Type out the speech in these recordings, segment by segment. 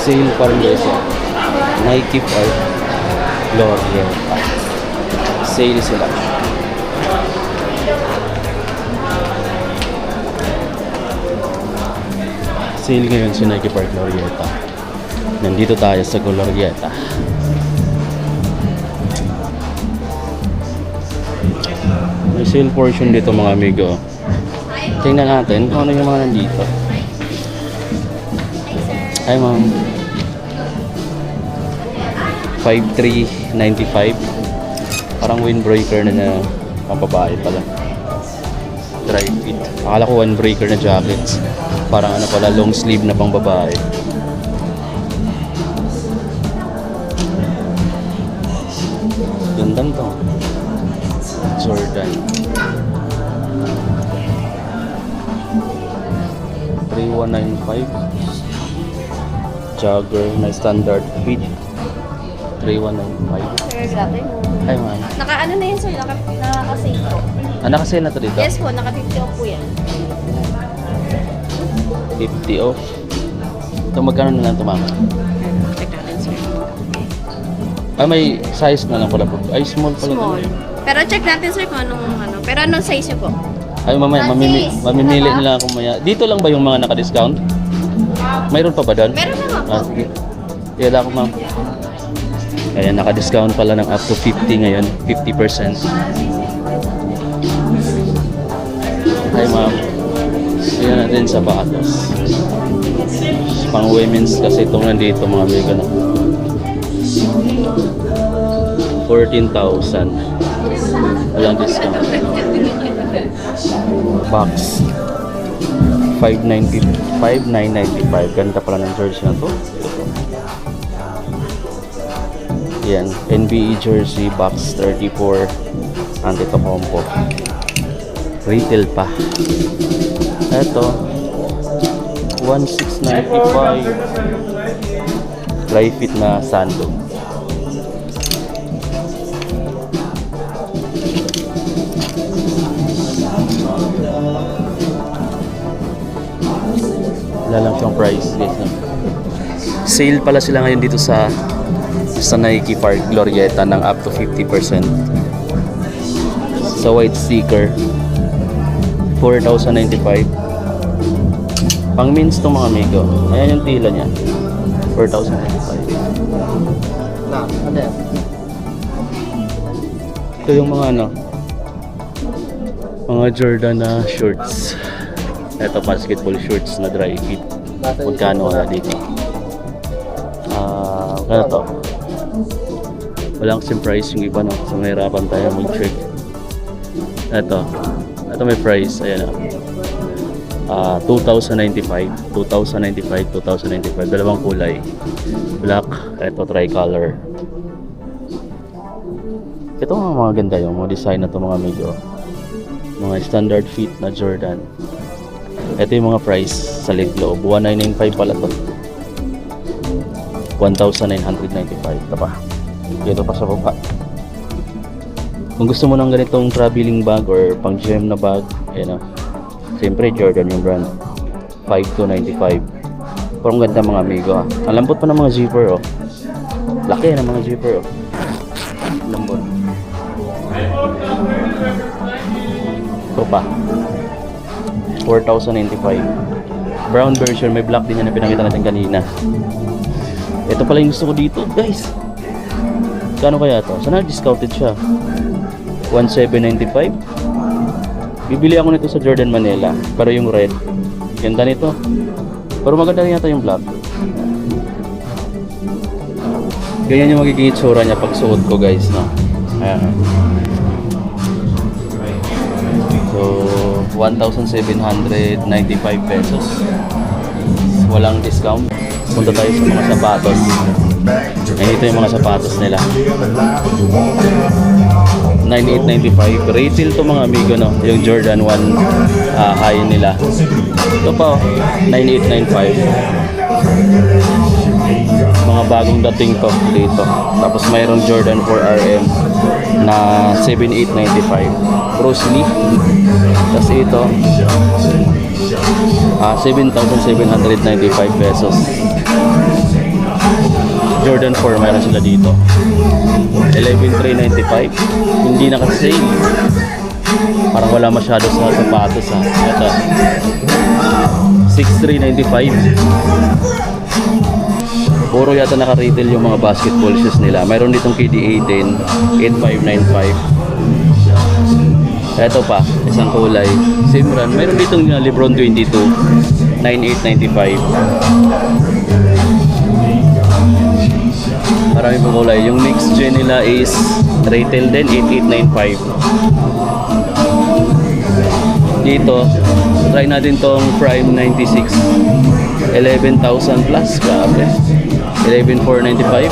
Sale pa rin guys yan. Nike Park Glorieta. Sale sila. Sale ngayon sa Nike Park Glorieta. Nandito tayo sa Glorieta. May sale portion dito mga amigo. Tingnan natin kung ano yung mga nandito. Hi ma'am. 53.95. Parang windbreaker na pambabae pala. Dry fit. Akala ko windbreaker na jackets. Parang ano pala, long sleeve na pang babae. Gandang to. Jordan. 3195. Jogger na standard fit. 3195. Sir, grabe. Hi ma'am. Naka-ano na yun sir? Naka-save po. Nakasale na to dito? Yes po, naka-50 off po yan. 50 off. Ito magkano na lang ito ma'am? Check natin sir. Ay may size na lang pala po. Ay small pala. Small. Ito. Pero check natin sir kung anong ano. Pero anong size niyo po? Ay mamaya, mamimili nila ako maya. Dito lang ba yung mga naka-discount? Mayroon pa ba doon? Meron naman po. Sige. Yala ko ma'am. Ayan, naka-discount pala ng up to 50 ngayon. 50%. Hi ma'am. Ayan natin sa Batos. Pang women's kasi itong nandito mga amigo na. 14,000. Walang discount. Box. 5,995. Ganda pala ng jersey na to. Yan, NBA jersey box 34 Antetokounmpo. Retail pa. Ito 1,695. Dry fit na sando. Wala lang siyang price guys. Sale pala sila ngayon dito sa Nike Park Glorieta ng up to 50%. Sa white sticker 4,095. Pang means to mga amigo. Ayan yung tila niya 4,095. Ito yung mga ano, mga Jordan na shorts. Ito basketball shorts na dry fit. Magkano wala dito? Ano to? Walang kasing price yung iba, no? So mahirapan tayo mag-check. Ito may price. Ayan o. 2,095. 2,095. 2,095. Dalawang kulay. Black. Ito tricolor. Ito mga ganda yung mga design na to mga amigo. Mga standard fit na Jordan. Ito yung mga price sa leg loob. 1,995 pala to. 1,995. Ito pa. Dito pa sa baba. Kung gusto mo ng ganitong traveling bag or pang gym na bag, ayan o. Siyempre Jordan yung brand. 5,295. Pero ang ganda mga amigo ha. Ang lambot pa ng mga zipper oh. Laki ng mga zipper oh. Lambot. Ito pa. 4,095. Brown version. May black din yan na pinakita natin kanina. Ito pala yung gusto ko dito guys. Kano kaya to? Sana discounted siya. 1,795. Bibili ako nito sa Jordan Manila. Pero yung red. Ganda nito. Pero maganda rin yata yung black. Ganyan yung magiging itsura niya pag suot ko guys, no? Ayan. So 1,795 pesos. Walang discount. Punta tayo sa mga sapatos. Ayan, ito yung mga sapatos nila. 9,895. Retail to mga amigo, no? Yung Jordan 1 high nila. Ito pa, 9,895. Mga bagong dating to dito. Tapos mayroong Jordan 4 RM na 7,895. Bruce Lee. Tapos ito 7,795 pesos. Jordan 4 meron sila dito. 11,395. Hindi naka-sale. Parang wala masyado sa sapatos ha. Ito. 6,395. Puro yata naka-retail yung mga basketball shoes nila. Mayroon ditong KDA din. 8,595. Ito pa, isang kulay. Same brand. Mayroon ditong Lebron 22. 9,895. Marami pang kulay. Yung next gen nila is retail din. 8,895. Dito, try natin tong Prime 96. 11,000 plus. Grabe. 11,495.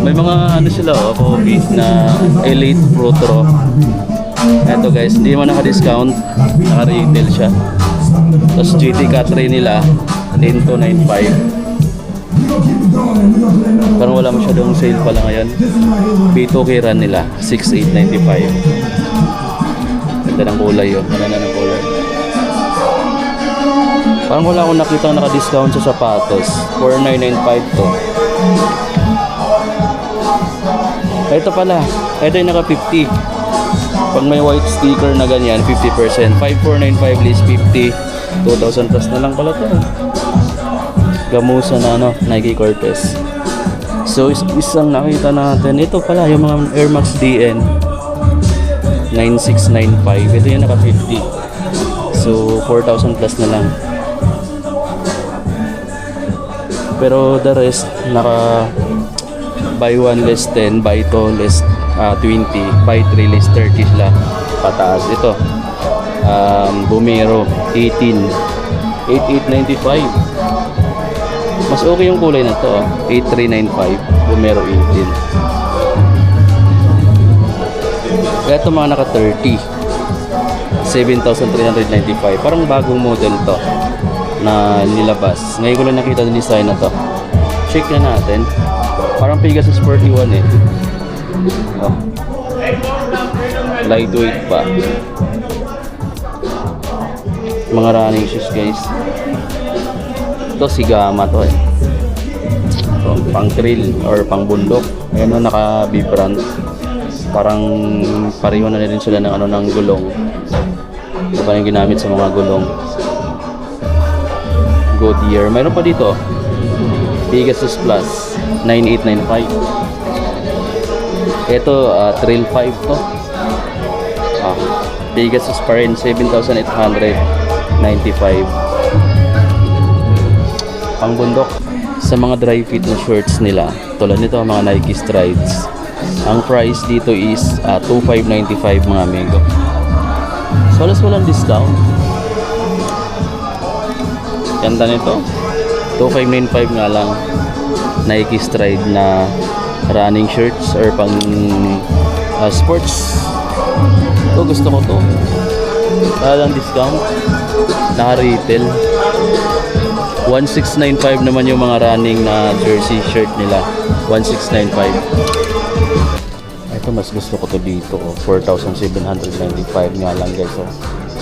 May mga ano sila Kobe na Elite Pro Tro. Eto guys, hindi mo naka-discount. Naka-retail siya. Tapos GT Cut Ray nila 10,295. Parang wala masyadong sale pala ngayon. B2K run nila 6,895. Ganda ng kulay yun. Ganda ng kulay. Parang wala akong nakita naka-discount sa sapatos. 4,995 to. Ito pala. Ito yung naka-50. Pag may white sticker na ganyan, 50%. 5,495 list 50. 2,000 plus na lang pala to. Gamusa na Nike Cortez. So isang nakita natin. Ito pala yung mga Air Max DN 9695. Ito yung naka-50. So 4,000 plus na lang. Pero the rest naka buy 1 less 10, buy 2 less 20, buy 3 less 30 sila pataas. Ito Bumero 18, 8,895. Mas okay yung kulay na to 8,395. Bumero 18. Ito mga naka 30, 7,395. Parang bagong model to na nilabas. Ngayon ko lang nakita yung design na to. Check na natin. Parang Pegasus 41 eh. Oh. Lightweight pa. Mga running shoes guys. Ito si Gamma to eh. So, pang trail or pang bundok. Ayan na naka B-brand. Parang pareho na rin sila ng ng gulong. Ito pa yung ginamit sa mga gulong. Goodyear. Mayroon pa dito. Pegasus Plus 9,895. Ito Trail 5 to. Pegasus pa rin 7,895. Pang bundok. Sa mga dry fit na shorts nila, tulad nito mga Nike Strides. Ang price dito is 2,595 mga amigo. So alas walang discount. Ganda nito. 2,595 nga lang. Nike Stride na running shirts or pang sports. Ito gusto ko to. Walang discount. Naka-retail. 1,695 naman yung mga running na jersey shirt nila. 1,695. Ito mas gusto ko to dito. 4,795 nga lang guys.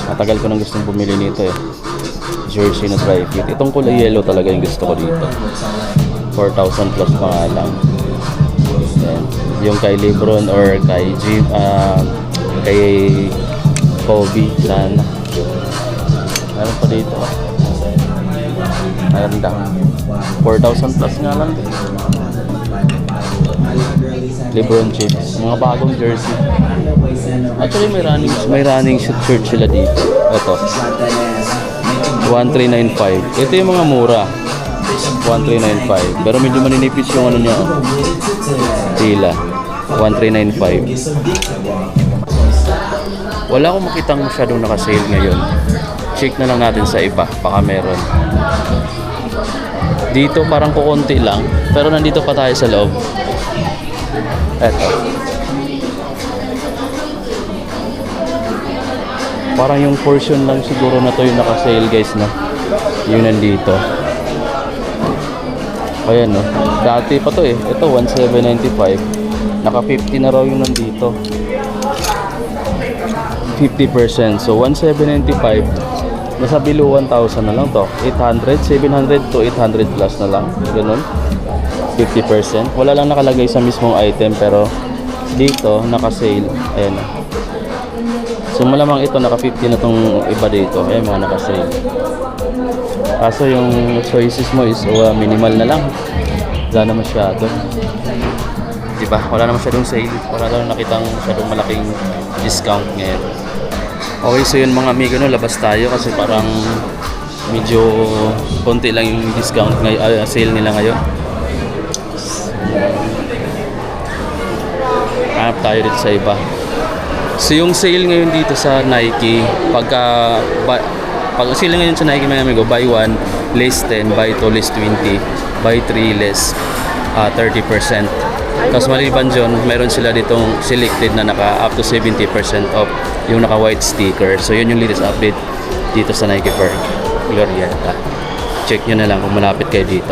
Matagal ko nang gustong bumili nito eh. Jersey na dry fit. Itong kulay yellow talaga yung gusto ko dito. 4,000 plus pa nga lang. Yan. Yung kay Lebron or kay kay Kobe sana. Meron pa dito. Maganda. 4,000 plus nga lang. Lebron James. Mga bagong jersey. Actually may running shirt sila dito. Ito. 1,395. Ito yung mga mura. 1,395. Pero medyo maninipis yung niya. Tila. 1,395. Wala akong makitang masyadong naka-sale ngayon. Check na lang natin sa iba. Baka meron. Dito parang kukunti lang. Pero nandito pa tayo sa loob. Eto. Parang yung portion lang siguro na to yung naka-sale guys na. Yung nandito. Ayan no. Dati pa to eh. Ito 1,795. Naka 50 na raw yung nandito. 50%. So 1,795. Nasa below 1,000 na lang to. 800, 700 to 800 plus na lang. Ganun. 50%. Wala lang nakalagay sa mismong item pero dito naka-sale. Ayan. So malamang ito naka-50 na tong iba dito. Ayan mga naka-sale. Kaso yung choices mo is minimal na lang. Wala na masyado. Diba? Wala na masyadong sale. Wala lang nakitang masyadong malaking discount ngayon. Okay, so yun mga amigo, no, labas tayo kasi parang medyo konti lang yung discount ngayon, sale nila ngayon. Hanap tayo dito sa iba. So yung sale ngayon dito sa Nike, pag sale ngayon sa Nike mga amigo, buy 1, less 10, buy 2, less 20, buy 3, less 30%. Tapos maliban dyan, meron sila ditong selected na naka up to 70% off yung naka white sticker. So yun yung latest update dito sa Nike Park Glorieta. Check nyo na lang kung malapit kayo dito.